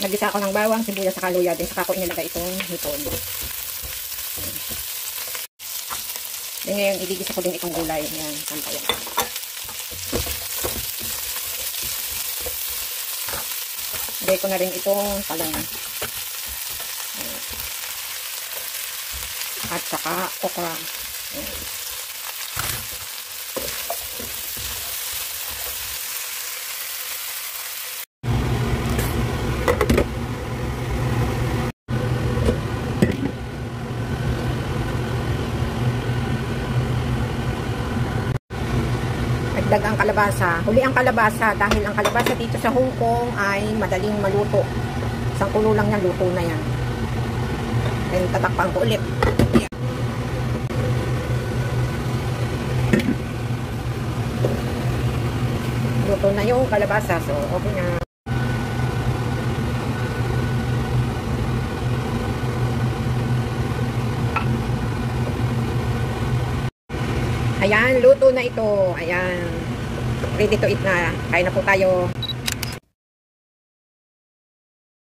Nagisa ako ng bawang, sibuyas, saka luya din. Saka ko inilagay itong hipon. Then ngayon, igigisa ko din itong gulay. Yan, sampayan. Lagay ko na rin itong talong. At saka okra. Yan. Dagdag ang kalabasa. Huli ang kalabasa dahil ang kalabasa dito sa Hong Kong ay madaling maluto. Isang kulo lang yan, luto na yan. Then tatakpan ko ulit. Luto na yung kalabasa. So, okay na. Ayan, luto na ito. Ayan. Ready to eat na. Kain na po tayo.